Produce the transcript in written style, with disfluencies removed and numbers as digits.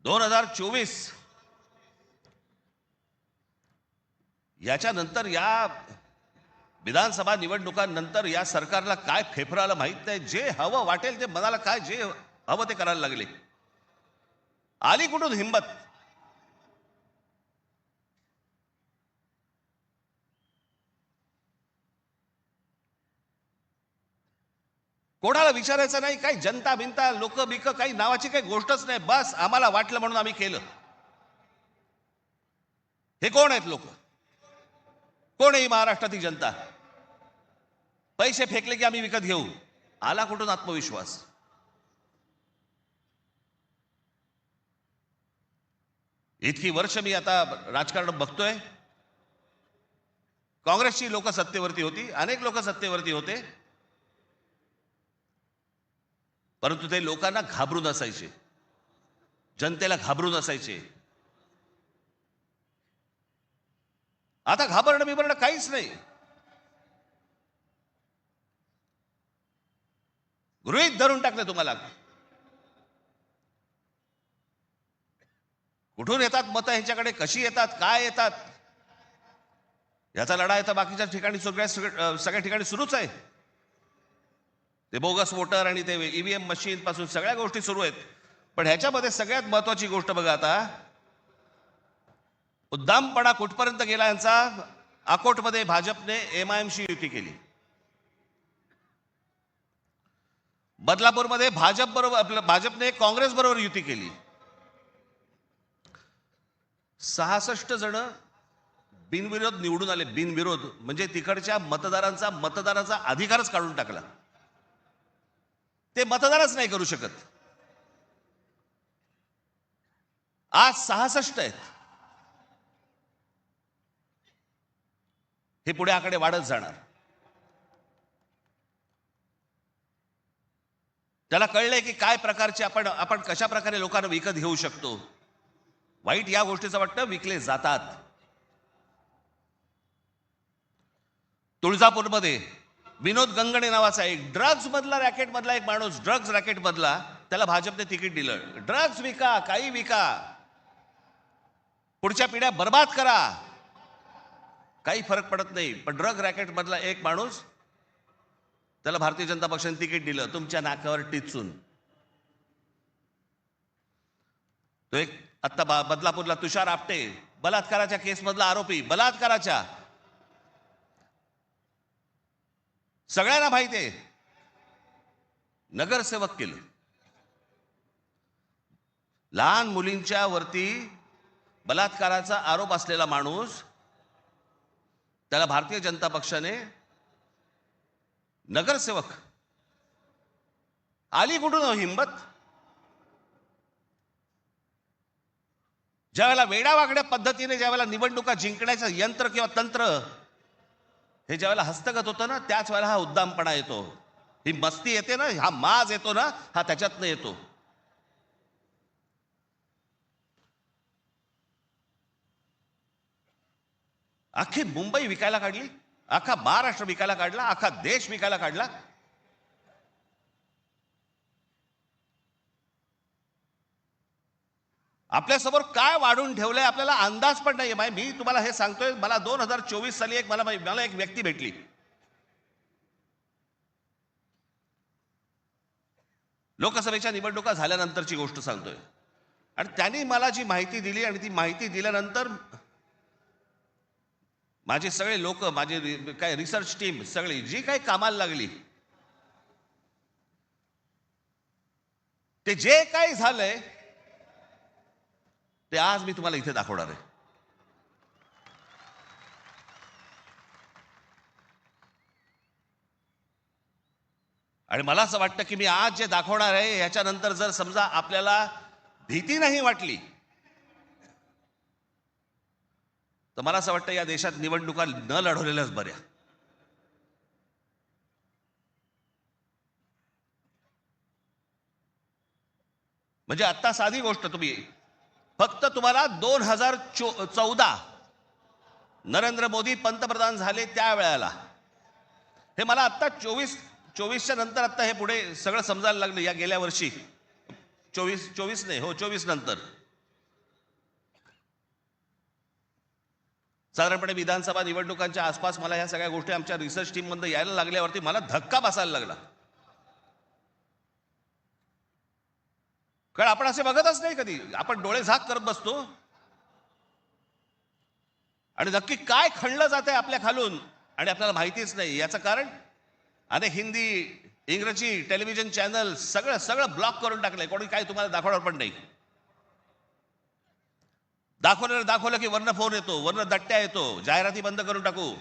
2024 याच्यानंतर या विधानसभा निवडणुकांनंतर या सरकारला काय फेफराला माहित नाही, जे हवं वाटेल ते मनाला काय जे हवं ते करायला लागले. आली कुठून हिंमत? कोणाला विचारायचं नाही, काही जनता बिनता लोक बिक काही नावाची काही गोष्टच नाही. बस आम्हाला वाटलं म्हणून आम्ही केलं. हे कोण आहेत लोक? कोण आहे महाराष्ट्रातील जनता? पैसे फेकले की आम्ही विकत घेऊ. आला कुठून आत्मविश्वास? इतकी वर्ष मी आता राजकारण बघतोय. काँग्रेसची लोक सत्तेवरती होती, अनेक लोक सत्तेवरती होते, परंतु ते लोकांना घाबरून असायचे, जनतेला घाबरून असायचे. आता घाबरणं बिबरणं काहीच नाही. गृहीत धरून टाकले तुम्हाला. कुठून येतात मतं ह्यांच्याकडे, कशी येतात, काय येतात, याचा लढा तर बाकीच्या ठिकाणी सगळ्या ठिकाणी सुरूच आहे. ते बोगस वोटर आणि ते ईव्हीएम मशीन पासून सगळ्या गोष्टी सुरू आहेत. पण ह्याच्यामध्ये सगळ्यात महत्वाची गोष्ट बघा, आता उद्दामपणा कुठपर्यंत गेला यांचा. अकोटमध्ये भाजपने एमआयएमशी युती केली. बदलापूरमध्ये भाजपने काँग्रेस बरोबर युती केली. 66 जण बिनविरोध निवडून आले. बिनविरोध म्हणजे तिकडच्या मतदारांचा अधिकारच काढून टाकला. ते मतदानच नाही करू शकत. आज 66 आहेत. हे पुढे आकडे वाढत जाणार. त्याला कळलंय की काय प्रकारचे आपण कशा प्रकारे लोकांना विकत घेऊ शकतो. वाईट या गोष्टीचं वाटतं विकले जातात. तुळजापूरमध्ये विनोद गंगणे नावाचा एक ड्रग्ज मधला रॅकेट मधला एक माणूस, ड्रग्ज रॅकेट मधला, त्याला भाजपने तिकीट दिलं. ड्रग्ज विका, काही विका, पुढच्या पिढ्या बर्बाद करा, काही फरक पडत नाही. पण ड्रग रॅकेट मधला एक माणूस, त्याला भारतीय जनता पक्षाने तिकीट दिलं तुमच्या नाकावर टिचून. तो एक आता बदलापूरला तुषार आपटे, बलात्काराच्या केस मधला आरोपी, बलात्काराच्या, सगळ्यांना माहिती आहे, नगरसेवक केलं. लहान मुलींच्या वरती बलात्काराचा आरोप असलेला माणूस, त्याला भारतीय जनता पक्षाने नगरसेवक. आली कुठून हिंमत? ज्यावेळेला वेडावाकड्या पद्धतीने ज्यावेळेला निवडणुका जिंकण्याचं यंत्र किंवा तंत्र हे ज्यावेळेला हस्तगत होतं ना, त्याच वेळेला हा उद्दामपणा येतो, ही मस्ती येते ना, हा माज येतो ना, हा त्याच्यातनं येतो. अख्खी मुंबई विकायला काढली, अख्खा महाराष्ट्र विकायला काढला, अख्खा देश विकायला काढला. आपल्यासमोर काय वाढून ठेवलंय आपल्याला अंदाज पण नाहीये. मी तुम्हाला हे सांगतोय, मला 2024 साली मला एक व्यक्ती भेटली. लोकसभेच्या निवडणुका झाल्यानंतरची गोष्ट सांगतोय. आणि त्यांनी मला जी माहिती दिली, आणि ती माहिती दिल्यानंतर माझे सगळे लोक, माझे काय रिसर्च टीम सगळी जी काही कामाला लागली, ते जे काही झालंय ते आज मी तुम्हाला इथे दाखवणार आहे. आणि मला असं वाटतं की मी आज जे दाखवणार आहे याच्यानंतर जर समजा आपल्याला भीती नाही वाटली, तर मला असं वाटतं या देशात निवडणुका न लढवलेल्याच बऱ्या. म्हणजे आता साधी गोष्ट, फक्त तुम्हाला 2014 नरेंद्र मोदी पंतप्रधान झाले त्यावेळेला, हे मला आता 24च्या नंतर आता हे पुढे सगळं समजायला लागलं. या गेल्या वर्षी 24 नाही हो, 24 नंतर साधारणपणे विधानसभा निवडणुकांच्या आसपास मला ह्या सगळ्या गोष्टी आमच्या रिसर्च टीममधून यायला लागल्यावरती मला धक्का बसायला लागला. कारण आपण असे बघतच नाही कधी, आपण डोळे झाक करत बसतो आणि नक्की काय खणलं जात आहे आपल्या खालून आणि आपल्याला माहितीच नाही. याचं कारण अनेक हिंदी इंग्रजी टेलिव्हिजन चॅनल सगळं सगळं ब्लॉक करून टाकलंय. कोणी काय तुम्हाला दाखवणार पण नाही. दाखवलं की वरनं फोन येतो, वरनं दट्ट्या येतो, जाहिराती बंद करून टाकू.